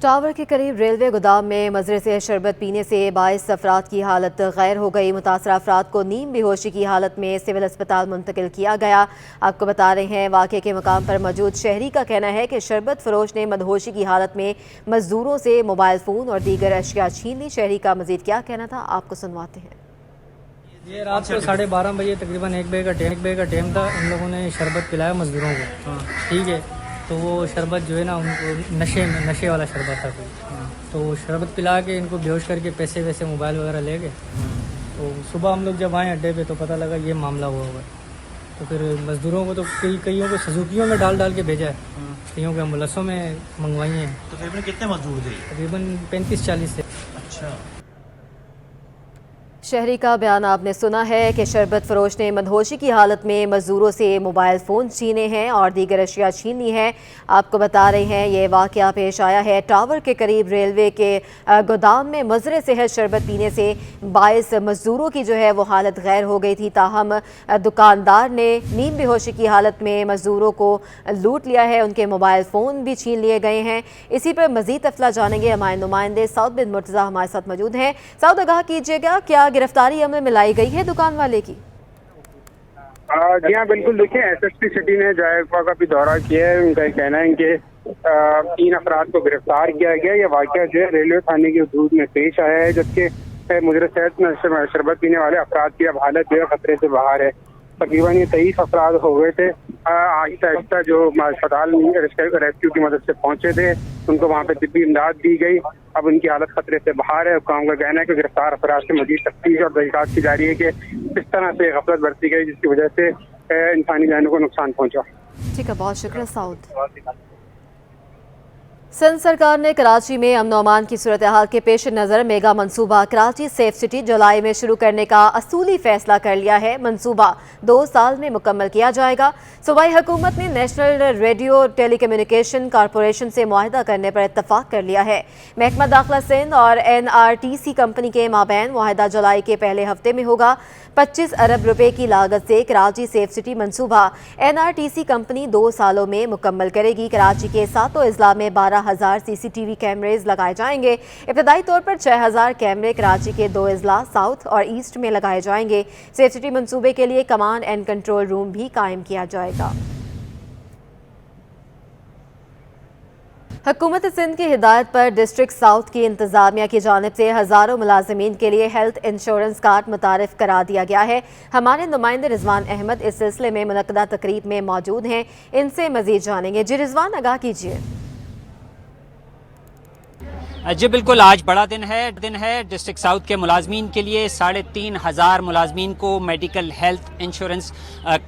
Tower के करीब railway गोदाम में मजरे से शरबत पीने से 22 अफराद की हालत गैर हो गई। मुतासरा अफराद को नीम बेहोशी की हालत में सिविल अस्पताल मुंतकिल किया गया। आपको बता रहे हैं, वाक़े के मकाम पर मौजूद शहरी का कहना है कि शरबत फरोश ने मदहोशी की हालत में मजदूरों से मोबाइल फ़ोन और दीगर अशिया छीन ली। शहरी का मजीद क्या कहना था, आपको सुनवाते हैं। ये रात को 12:30 बजे तकरीबन 1 बजे का टाइम था। उन लोगों ने शरबत पिलाया मजदूरों को, ठीक है। तो वो शरबत जो है ना, उनको नशे वाला शरबत था कोई। तो शरबत पिला के इनको बेहोश करके पैसे वैसे मोबाइल वगैरह ले गए। तो सुबह हम लोग जब आए अड्डे पे तो पता लगा ये मामला हुआ हुआ है। तो फिर मजदूरों को तो कईयों को सजुकियों में डाल के भेजा है, कईयों को एम्बुलेंसों में मंगवाई हैं। तो तकरीबन कितने मजदूर थे? तकरीबन 35-40 थे। अच्छा। शहरी का बयान आपने सुना है कि शरबत फरोश ने मदहोशी की हालत में मजदूरों से मोबाइल फ़ोन छीने हैं और दीगर अशिया छीन ली हैं। आपको बता रहे हैं, ये वाक़या पेश आया है टावर के करीब रेलवे के गोदाम में मजरे सेहत शरबत पीने से 22 मजदूरों की जो है वो हालत गैर हो गई थी। ताहम दुकानदार ने नीम बेहोशी की हालत में मजदूरों को लूट लिया है, उनके मोबाइल फ़ोन भी छीन लिए गए हैं। इसी पर मज़ीद तफला जानेंगे, हमारे नुमाइंदे साउद बिन मुर्तज़ा हमारे साथ मौजूद हैं। साउद, आगाह कीजिएगा, क्या गिरफ्तारी अमल में लाई गई है दुकान वाले की? जी हाँ, बिल्कुल। देखिए, एसएसपी सिटी ने जायफा का भी दौरा किया है। उनका कहना है कि 3 अफराद को गिरफ्तार किया गया। यह वाक़या जो है रेलवे थाने की हदूद में पेश आया है, जबकि मुजरे सेहत में शरबत पीने वाले अफराद की अब हालत जो है खतरे से बाहर है। तकरीबन ये 23 अफराद हो गए थे। आहिस्ता आहिस्ता जो अस्पताल रेस्क्यू की मदद से पहुंचे थे, उनको वहाँ पे तिब्बी इमदाद दी गई। अब उनकी हालत खतरे से बाहर है। हुक्काम का कहना है कि गिरफ्तार अफराद से मजीद तफ्तीश और तहकीकात की जा रही है कि किस तरह से गफलत बरती गई जिसकी वजह से इंसानी जानों को नुकसान पहुंचा। ठीक है, बहुत शुक्रिया साउद। सिंध सरकार ने कराची में अमन अमान की सूरत हाल के पेश नज़र मेगा मनसूबा कराची सेफ सिटी जुलाई में शुरू करने का असूली फैसला कर लिया है। मनसूबा 2 साल में मुकम्मल किया जाएगा। सूबाई हुकूमत ने national radio telecommunication corporation से मुआहदा करने पर इत्तफाक कर लिया है। महकमा दाखिला सिंध और NRTC कंपनी के माबैन मुआहदा जुलाई के पहले हफ्ते में होगा। 25 अरब रुपए की लागत से कराची सेफ सिटी मनसूबा NRTC कंपनी 2 सालों में मुकम्मल करेगी। कराची के 7 अजला में 12,000 CCTV कैमरेज लगाए जाएंगे। इब्तदाई तौर पर 6,000 कैमरे कराची के 2 अजला साउथ और ईस्ट में लगाए जाएंगे। सेफ सिटी मनसूबे के लिए कमांड एंड कंट्रोल रूम भी कायम किया जाएगा। हुकूमत सिंध की हिदायत पर डिस्ट्रिक्ट साउथ की इंतजामिया की जानिब से हज़ारों मुलाजमीन के लिए हेल्थ इंश्योरेंस कार्ड मुतारिफ करा दिया गया है। हमारे नुमाइंदे रिजवान अहमद इस सिलसिले में मुनक्कदा तकरीब में मौजूद हैं, इनसे मजीद जानेंगे। जी रिजवान, आगाह कीजिए। जी बिल्कुल, आज बड़ा दिन है डिस्ट्रिक्ट साउथ के मुलाजमीन के लिए। 3,500 मुलाजमीन को मेडिकल हेल्थ इंश्योरेंस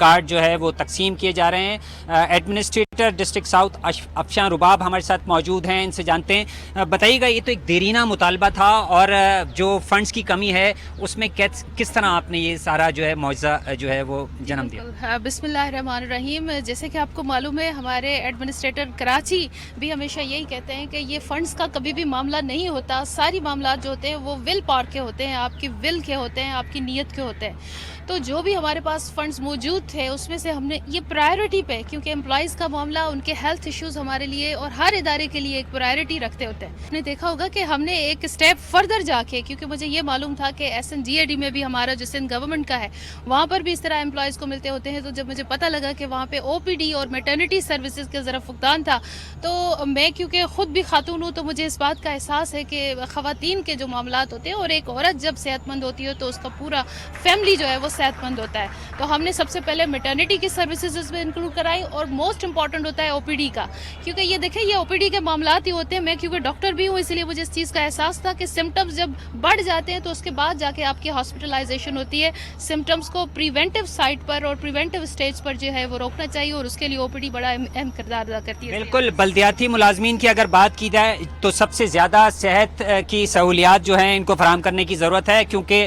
कार्ड जो है वो तकसीम किए जा रहे हैं। एडमिनिस्ट्रेटर डिस्ट्रिक्ट साउथ अफशान रुबाब हमारे साथ मौजूद हैं, इनसे जानते हैं। बताइएगा, ये तो एक देरीना मुतालबा था और जो फंड्स की कमी है उसमें किस तरह आपने ये सारा जो है मुआवजा जो है वो जन्म दिया? बिस्मिल्लाहिर्रहमानिर्रहीम। जैसे कि आपको मालूम है, हमारे एडमिनिस्ट्रेटर कराची भी हमेशा यही कहते हैं कि ये फंड्स का कभी भी मामला नहीं होता। सारी मामला जो होते हैं वो विल पावर के होते हैं, आपकी विल के होते हैं, आपकी नीयत के होते हैं। तो जो भी हमारे पास फंड्स मौजूद थे उसमें से हमने ये प्रायोरिटी पे, क्योंकि एम्प्लॉयज़ का मामला, उनके हेल्थ इश्यूज़ हमारे लिए और हर इदारे के लिए एक प्रायोरिटी रखते होते हैं। आपने देखा होगा कि हमने एक स्टेप फर्दर जाके, क्योंकि मुझे ये मालूम था कि SNGAD में भी हमारा जो सिंध गवर्नमेंट का है वहाँ पर भी इस तरह एम्प्लॉयज़ को मिलते होते हैं। तो जब मुझे पता लगा कि वहाँ पे OPD और मैटरनिटी सर्विसेज के ज़रा फुकदान था, तो मैं क्योंकि ख़ुद भी खातून हूँ तो मुझे इस बात का एहसास है कि ख़वातीन के जो मामलात होते हैं और एक औरत जब सेहतमंद होती है तो उसका पूरा फैमिली जो है वो सेहतमंद होता है। तो हमने सबसे पहले मैटरनिटी की सर्विसेज इसमें इंक्लूड कराई और मोस्ट इंपॉर्टेंट होता है OPD का, क्योंकि ये देखें ये OPD के मामलात ही होते हैं। मैं क्योंकि डॉक्टर भी हूँ इसलिए मुझे इस चीज़ का एहसास था कि सिम्टम्स जब बढ़ जाते हैं तो उसके बाद जाके आपकी हॉस्पिटलाइजेशन होती है। सिम्टम्स को प्रिवेंटिव साइट पर और प्रिवेंटिव स्टेज पर जो है वो रोकना चाहिए और उसके लिए OPD बड़ा अहम किरदार अदा करती है। बिल्कुल, बल्दियाती मुलाजमीन की अगर बात की जाए तो सबसे ज़्यादा सेहत की सहूलियात जो हैं इनको फराहम करने की ज़रूरत है, क्योंकि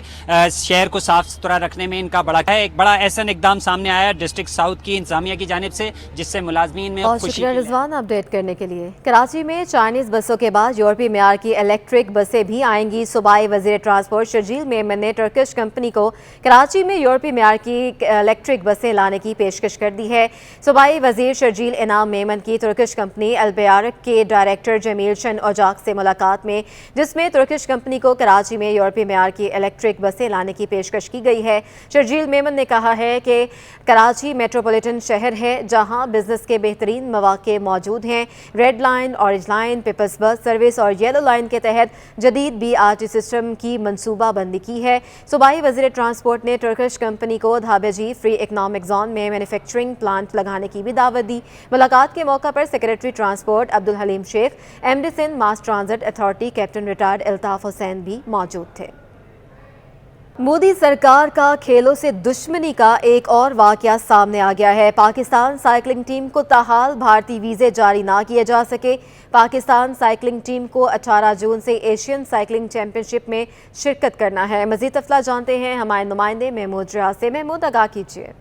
शहर को साफ़ सुथरा रखने में इनका बड़ा है। एक बड़ा ऐसा इकदाम सामने आया डिस्ट्रिक्ट साउथ की इंतजामिया की जानिब से, जिससे मुलाजमीन मुलाजमीन में और खुशी शुक्रिया की रिजवान अपडेट करने के लिए। कराची में चाइनीज बसों के बाद यूरोपीय मेयार की इलेक्ट्रिक बसें भी आएंगी। सूबाई वजीर ट्रांसपोर्ट शर्जील मेमन ने टर्किश कंपनी को कराची में यूरोपीय मेयार की इलेक्ट्रिक बसें लाने की पेशकश कर दी है। सूबाई वजीर शर्जील इनाम मेमन की तुर्किश कंपनी अलबयारक के डायरेक्टर जमील शन ओजाक से मुलाकात में, जिसमें तुर्किश कंपनी को कराची में यूरोपीय मेयार की इलेक्ट्रिक बसें लाने की पेशकश की गई है। शर्जील मेमन ने कहा है कि कराची मेट्रोपॉलिटन शहर है जहां बिजनेस के बेहतरीन मौके मौजूद हैं। Red line, orange line, people's bus service और येलो लाइन के तहत जदीद BRT सिस्टम की मनसूबा बंदी की है। सूबाई वजीर ट्रांसपोर्ट ने टर्किश कंपनी को धाबेजी फ्री इकनॉमिक जोन में मैन्युफैक्चरिंग प्लांट लगाने की भी दावत दी। मुलाकात के मौका पर secretary transport Abdul Haleem Shaikh, MD Sindh mass transit authority captain retired Altaf Hussain भी मौजूद थे। मोदी सरकार का खेलों से दुश्मनी का एक और वाकया सामने आ गया है। पाकिस्तान साइकिलिंग टीम को ताहाल भारतीय वीज़े जारी ना किए जा सके। पाकिस्तान साइकिलिंग टीम को 18 जून से एशियन साइकिलिंग चैंपियनशिप में शिरकत करना है। मज़ीद तफला जानते हैं हमारे नुमाइंदे महमूद रियाज से। महमूद, आगाह कीजिए।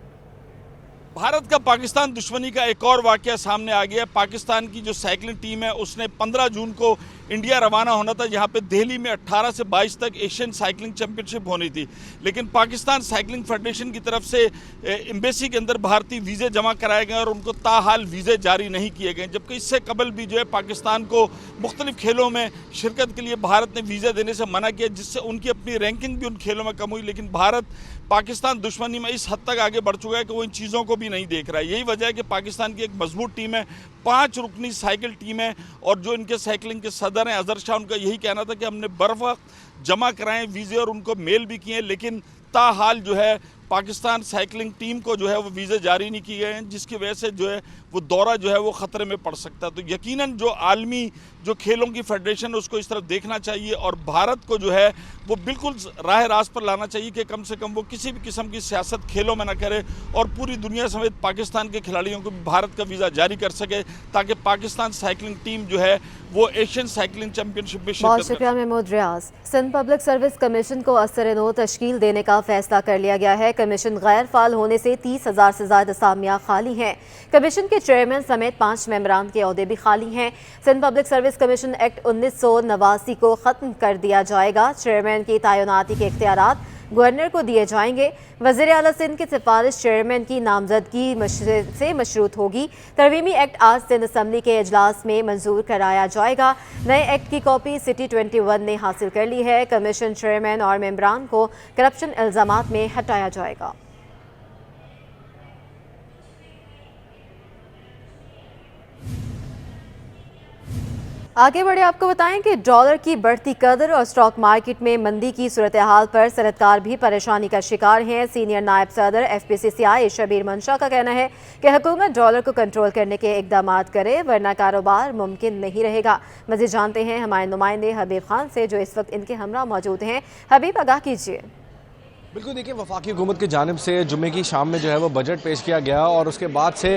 भारत का पाकिस्तान दुश्मनी का एक और वाकया सामने आ गया। पाकिस्तान की जो साइकिलिंग टीम है उसने 15 जून को इंडिया रवाना होना था, जहां पे दिल्ली में 18 से 22 तक एशियन साइकिलिंग चैंपियनशिप होनी थी, लेकिन पाकिस्तान साइकिलिंग फेडरेशन की तरफ से एम्बेसी के अंदर भारतीय वीज़े जमा कराए गए और उनको ताहाल वीज़े जारी नहीं किए गए। जबकि इससे कबल भी जो है पाकिस्तान को मुख्तलिफ खेलों में शिरकत के लिए भारत ने वीज़ा देने से मना किया, जिससे उनकी अपनी रैंकिंग भी उन खेलों में कम हुई। लेकिन भारत पाकिस्तान दुश्मनी में इस हद तक आगे बढ़ चुका है कि वो इन चीज़ों को भी नहीं देख रहा है। यही वजह है कि पाकिस्तान की एक मजबूत टीम है, 5 रुकनी साइकिल टीम है, और जो इनके साइकिलिंग के सदर हैं अजहर शाह, उनका यही कहना था कि हमने बर्वक्त जमा कराएं वीज़े और उनको मेल भी किए, लेकिन ताहाल जो है पाकिस्तान साइकिलिंग टीम को जो है वो वीज़े जारी नहीं किए गए हैं, जिसकी वजह से जो है वो दौरा जो है वो ख़तरे में पड़ सकता है। तो यकीनन जो आलमी जो खेलों की फेडरेशन है उसको इस तरफ देखना चाहिए और भारत को जो है वो बिल्कुल राह रास्त पर लाना चाहिए कि कम से कम वो किसी भी किस्म की सियासत खेलों में ना करे और पूरी दुनिया समेत पाकिस्तान के खिलाड़ियों को भी भारत का वीज़ा जारी कर सके, ताकि पाकिस्तान साइकिलिंग टीम जो है वो एशियन साइकिलिंग चैंपियनशिप में बहुत शुक्रिया महमूद रियाज। सिंध पब्लिक सर्विस कमीशन को असर-ए-नो तश्कील देने का फैसला कर लिया गया है। कमीशन गैर फाल होने से 30,000 से ज़्यादा असामियाँ खाली हैं। कमीशन के चेयरमैन समेत 5 मेंबरान के ओहदे भी खाली हैं। Sindh public service commission act 1989 को ख़त्म कर दिया जाएगा। चेयरमैन की तैनाती के इख्तियारात गवर्नर को दिए जाएंगे। वज़ीर आला सिंध की सिफारिश चेयरमैन की नामजदगी से मशरूत होगी। तरमीमी एक्ट आज सिंध असम्बली के इजलास में मंजूर कराया जाएगा। नए एक्ट की कॉपी सिटी 21 ने हासिल कर ली है। कमीशन चेयरमैन और मेंबरान को करप्शन इल्ज़ामात में हटाया जाएगा। आगे बढ़े आपको बताएं कि डॉलर की बढ़ती कदर और स्टॉक मार्केट में मंदी की सूरत हाल पर सनअतकार भी परेशानी का शिकार हैं। सीनियर नायब सदर FPCCI शबीर मंशा का कहना है कि हुकूमत डॉलर को कंट्रोल करने के इकदाम करे, वरना कारोबार मुमकिन नहीं रहेगा। मज़ीद जानते हैं हमारे नुमाइंदे हबीब खान से, जो इस वक्त इनके हमरा मौजूद हैं। हबीब, आगाह कीजिए। बिल्कुल, देखिए, वफाकी हुकूमत की जानिब से जुम्मे की शाम में जो है वो बजट पेश किया गया और उसके बाद से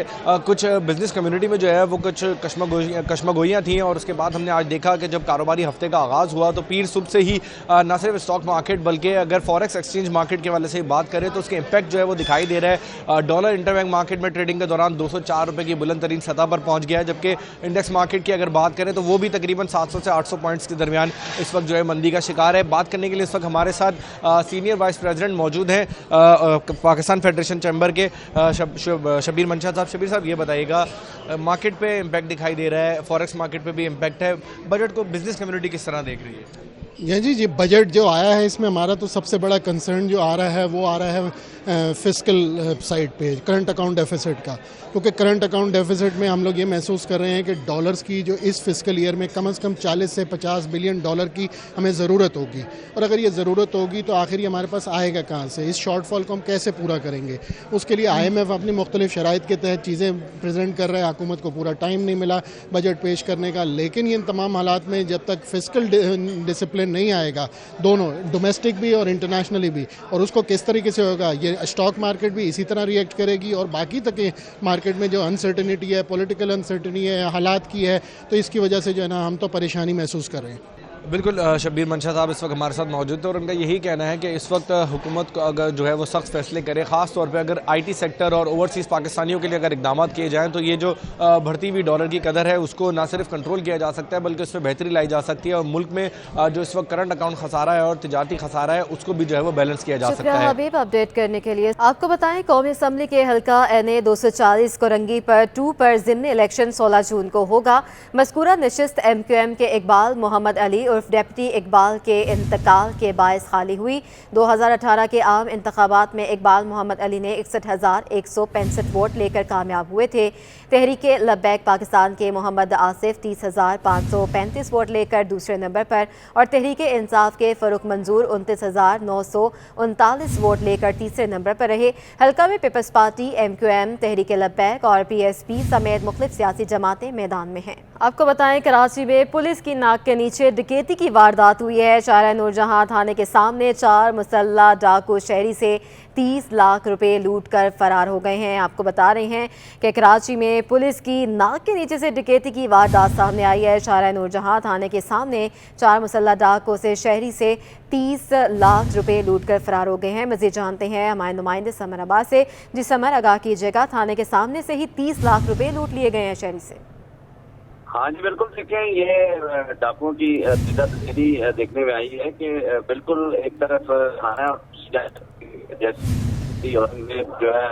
कुछ बिज़नेस कम्युनिटी में जो है वो कुछ कश्मगोइयाँ थी और उसके बाद हमने आज देखा कि जब कारोबारी हफ्ते का आगाज़ हुआ तो पीर सुबह से ही न सिर्फ स्टॉक मार्केट बल्कि अगर फॉरेक्स एक्सचेंज मार्केट के वाले से बात करें तो उसके इम्पैक्ट जो है वो दिखाई दे रहा है। डॉलर इंटरबैंक मार्केट में ट्रेडिंग के दौरान 204 रुपये की बुलंद तरीन सतह पर पहुँच गया है, जबकि इंडेक्स मार्केट की अगर बात करें तो वो भी तकरीबन 700 से 800 पॉइंट्स के दरमियान इस वक्त जो है मंदी का शिकार है। बात करने के लिए इस वक्त हमारे साथ सीनियर वाइस प्रेसिडेंट मौजूद हैं पाकिस्तान फेडरेशन चैम्बर के शबीर मंशा साहब। शबीर साहब, ये बताइएगा, मार्केट पे इम्पैक्ट दिखाई दे रहा है, फॉरेक्स मार्केट पे भी इम्पैक्ट है, बजट को बिजनेस कम्युनिटी किस तरह देख रही है? जी, बजट जो आया है इसमें हमारा तो सबसे बड़ा कंसर्न जो आ रहा है वो आ रहा है फिस्कल साइड पे, करंट अकाउंट डेफिसिट का, क्योंकि करंट अकाउंट डेफिसिट में हम लोग ये महसूस कर रहे हैं कि डॉलर्स की जो इस फिस्कल ईयर में कम से कम 40 से 50 बिलियन डॉलर की हमें ज़रूरत होगी, और अगर ये ज़रूरत होगी तो आखिर ये हमारे पास आएगा कहाँ से? इस शॉर्टफॉल को हम कैसे पूरा करेंगे? उसके लिए IMF अपनी मुख्तलिफ शराइत के तहत चीज़ें प्रेजेंट कर रहा है। हुकूमत को पूरा टाइम नहीं मिला बजट पेश करने का, लेकिन ये तमाम हालात में जब तक फिस्कल डिसिप्लिन नहीं आएगा, दोनों डोमेस्टिक भी और इंटरनेशनली भी, और उसको किस तरीके से होगा, ये स्टॉक मार्केट भी इसी तरह रिएक्ट करेगी और बाकी तक मार्केट में जो अनसर्टिनिटी है, पॉलिटिकल अनसर्टिनिटी है, हालात की है, तो इसकी वजह से जो है ना हम तो परेशानी महसूस कर रहे हैं। बिल्कुल शब्बीर मंशा साहब इस वक्त हमारे साथ मौजूद थे और उनका यही कहना है कि इस वक्त हुकूमत को अगर जो है वो सख्त फैसले करे, ख़ास तौर पे अगर आईटी सेक्टर और ओवरसीज़ पाकिस्तानियों के लिए अगर इकदाम किए जाएँ तो ये जो बढ़ती हुई डॉलर की कदर है उसको ना सिर्फ कंट्रोल किया जा सकता है बल्कि उसमें बेहतरी लाई जा सकती है और मुल्क में जो इस वक्त करंट अकाउंट खसारा है और तिजारती खसारा है उसको भी जो है वो बैलेंस किया जा सकता है। हबीब, अपडेट करने के लिए आपको बताएं, कौमी असम्बली के हल्का NA 240 कोरंगी पर 2 पर ज़िमनी इलेक्शन 16 जून को होगा। मज़कूरा नशिस्त MQM के इकबाल मोहम्मद अली उर्फ डेप्टी इकबाल के इंतकाल के बायस खाली हुई। 2018 के आम इंतखाबात में इकबाल मोहम्मद अली ने 61,165 वोट लेकर कामयाब हुए थे। तहरीके लब्बैक पाकिस्तान के मोहम्मद आसिफ 30,535 वोट लेकर दूसरे नंबर पर और तहरीके इंसाफ के फ़रूक मंजूर 29,939 वोट लेकर तीसरे नंबर पर रहे। हल्का में पीपल्स पार्टी, MQM, तहरीके लब्बैक और PSP समेत मुख्तलिफ सियासी जमातें मैदान में हैं। आपको बताएं, कराची में पुलिस की नाक के नीचे डकैती की वारदात हुई है। शाहरा नूरजहां थाने के सामने 4 मुसल्ला डाकू शहरी से 30 लाख रुपए लूट कर फरार हो गए हैं। आपको बता रहे हैं कि कराची में पुलिस की नाक के नीचे से डकैती की वारदात सामने आई है। शाहरा नूरजहां थाने के सामने 4 मुसल्ला डाकू से शहरी से 30 लाख रुपए लूट कर फरार हो गए हैं। मज़ीद जानते हैं हमारे नुमाइंदे समर अब्बास से। जी समर, आगाह कीजिएगा, थाने के सामने से ही 30 लाख रुपए लूट लिए गए हैं शहरी से। हाँ जी बिल्कुल, देखें ये डाकुओं की सीधा देखने में आई है कि बिल्कुल एक तरफ थाना जैसे जो है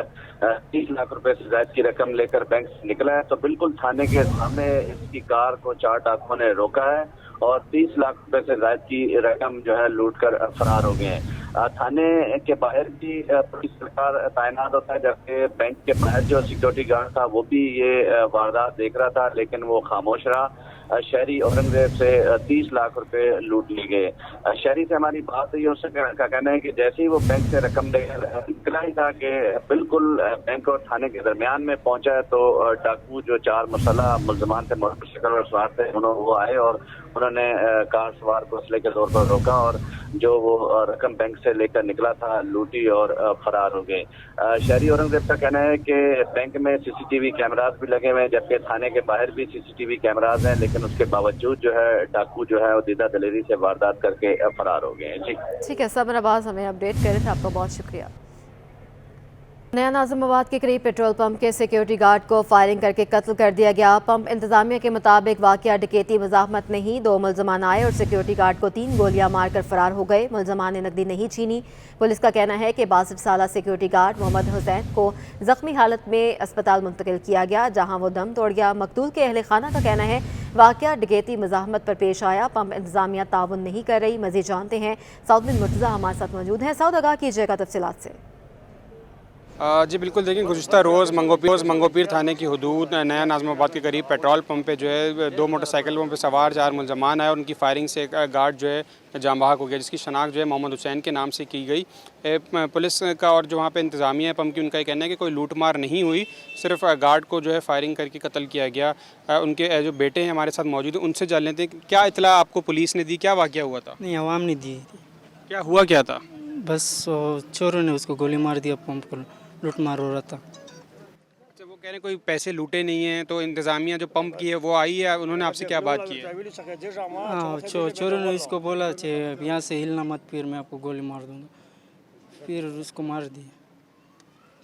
30 लाख रुपए से ज्यादा की रकम लेकर बैंक से निकला है, तो बिल्कुल थाने के सामने इसकी कार को 4 डाकुओं ने रोका है और 30 लाख रुपए से ज्यादा की रकम जो है लूट कर फरार हो गए हैं। थाने के बाहर भी पुलिस सरकार तैनात होता है, जबकि बैंक के बाहर जो सिक्योरिटी गार्ड था वो भी ये वारदात देख रहा था, लेकिन वो खामोश रहा। शहरी औरंगजेब से 30 लाख रुपए लूट लिए गए। शहरी से हमारी बात हुई, उससे का कहना है कि जैसे ही वो बैंक से रकम लेकर निकला ही था कि बिल्कुल बैंक और थाने के दरमियान में पहुंचा है तो डाकू जो 4 मुसल्लह मुल्ज़मान थे, मोटरसाइकिल पर सवार थे, वो आए और उन्होंने कार सवार को असले के तौर पर रोका और जो वो रकम बैंक से लेकर निकला था लूटी और फरार हो गए। शहरी औरंगजेब का कहना है कि बैंक में CCTV कैमरास भी लगे हुए हैं, जबकि थाने के बाहर भी CCTV कैमरास हैं, लेकिन उसके बावजूद जो है डाकू जो है वो दीदा दलेरी से वारदात करके फरार हो गए हैं। जी ठीक है, समर अब्बास हमें अपडेट कर रहे थे, आपका बहुत शुक्रिया। नया नाज़िमाबाद के करीब पेट्रोल पंप के सिक्योरिटी गार्ड को फायरिंग करके कत्ल कर दिया गया। पंप इंतजामिया के मुताबिक वाकया डकैती मज़ाहमत नहीं, 2 मुल्ज़मान आए और सिक्योरिटी गार्ड को 3 गोलियां मारकर फरार हो गए। मुल्ज़मान ने नकदी नहीं छीनी। पुलिस का कहना है कि 62 साला सिक्योरिटी गार्ड मोहम्मद हुसैन को जख्मी हालत में अस्पताल मुंतकिल किया गया, जहाँ वो दम तोड़ गया। मकतूल के अहले खाना का कहना है वाकया डकैती मज़ाहमत पर पेश आया, पंप इंतजामिया ताउन नहीं कर रही। मज़ीद जानते हैं सऊद मुर्तज़ा हमारे साथ मौजूद हैं। सऊद, आगाह कीजिएगा तफसीलात से। जी बिल्कुल, देखिए गुज़िश्ता रोज़ मंगोपीर थाने की हदूद नया नाज़िमाबाद के करीब पेट्रोल पंप पे जो है 2 मोटरसाइकिलों पे सवार 4 मुल्ज़मान आए और उनकी फायरिंग से एक गार्ड जो है जाम बहक हो गया, जिसकी शनाख्त जो है मोहम्मद हुसैन के नाम से की गई। पुलिस का और जो वहाँ पे इंतज़ामिया है पंप की, उनका ये कहना है कि कोई लूट मार नहीं हुई, सिर्फ गार्ड को जो है फायरिंग करके कत्ल किया गया। उनके जो बेटे हैं हमारे साथ मौजूद हैं, उनसे जान लेते हैं क्या इतला आपको पुलिस ने दी, क्या वाक़या हुआ था? नहीं, आवाम ने दी। क्या हुआ क्या था? बस चोरों ने उसको गोली मार दिया, पंप को लूट मार हो रहा था। अच्छा, वो कह रहे हैं कोई पैसे लूटे नहीं हैं, तो इंतज़ामिया जो पंप की है वो आई है, उन्होंने आपसे क्या बात की है? हाँ, चोरों ने इसको बोला यहाँ से हिलना मत, फिर मैं आपको गोली मार दूँगा, फिर उसको मार दिया।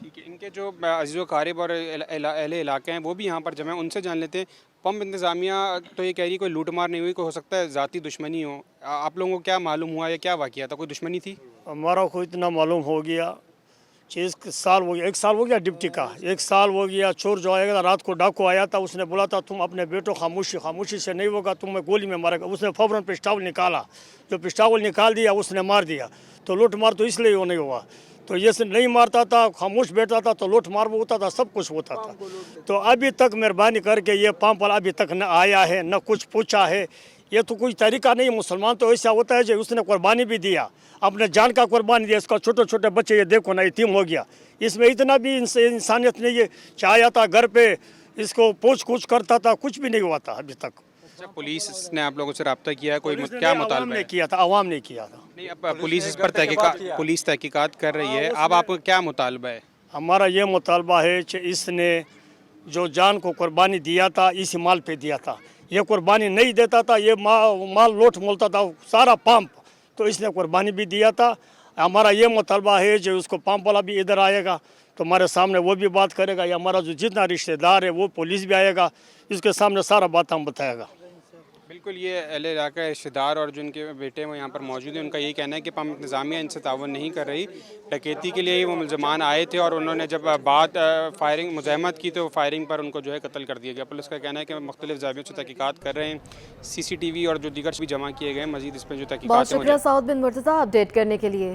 ठीक है, इनके जो अज़ीज़ क़ारिब और अहले इलाके हैं वो भी यहाँ पर जमा हैं, उनसे जान लेते हैं। पंप इंतज़ामिया तो ये कह रही कोई लूट मार नहीं हुई, कोई हो सकता है ज़ाती दुश्मनी हो, आप लोगों को क्या मालूम हुआ या क्या वाक़या था, कोई दुश्मनी थी? हमारा को इतना मालूम हो गया, 1 साल हो गया डिप्टी का, 1 साल हो गया। चोर जो आएगा रात को डाकू आया था, उसने बोला था तुम अपने बेटो खामोशी से नहीं होगा, तुम्हें गोली में मारेगा। उसने फौरन पिस्टल निकाला, जो पिस्टल निकाल दिया उसने मार दिया। तो लूट मार तो इसलिए वो नहीं हुआ, तो ये से नहीं मारता था, खामोश बैठता था तो लूट मार होता था, सब कुछ होता था। तो अभी तक मेहरबानी करके ये पंप वाला अभी तक न आया है, न कुछ पूछा है। ये तो कोई तरीका नहीं। मुसलमान तो ऐसा होता है जो उसने कुर्बानी भी दिया, अपने जान का कुर्बानी दिया। इसका छोटे छोटे बच्चे ये देखो ना, यतीम हो गया, इसमें इतना भी इंसानियत नहीं है। चाहे था घर पे इसको पूछ कुछ करता था, कुछ भी नहीं हुआ था अभी तक। अच्छा, पुलिस ने आप लोगों से रब्ता किया, कोई क्या मुतालबा है? किया था, आवाम ने किया था। नहीं, अब पुलिस इस पर तहकीकात कर रही है, अब आपको क्या मुतालबा है? हमारा ये मुतालबा है कि इसने जो जान को कुर्बानी दिया था इसी माल पे दिया था। ये कुर्बानी नहीं देता था, ये माल लोट मोलता था सारा पंप, तो इसने कुर्बानी भी दिया था। हमारा ये मुतालबा है जो उसको पंप वाला भी इधर आएगा तो हमारे सामने वो भी बात करेगा, या हमारा जो जितना रिश्तेदार है वो पुलिस भी आएगा, इसके सामने सारा बात हम बताएगा। बिल्कुल, ये अहले इलाका के रिश्तेदार और जो उनके बेटे हैं वो यहाँ पर मौजूद हैं। उनका यही कहना है कि पंप इंतज़ामिया इनसे तावन नहीं कर रही। डकैती के लिए ही वो मुलजमान आए थे और उन्होंने जब बात फायरिंग मुज़ाहमत की तो फायरिंग पर उनको जो है कत्ल कर दिया गया। पुलिस का कहना है कि मुख्तलिफ ज़ावियों से तहकीकात कर रहे हैं, CCTV और जो दीगर भी जमा किए गए, मजीद इस पर जो तहकीकात बहुत शुक्रिया साउद बिन मुर्तज़ा अपडेट करने के लिए।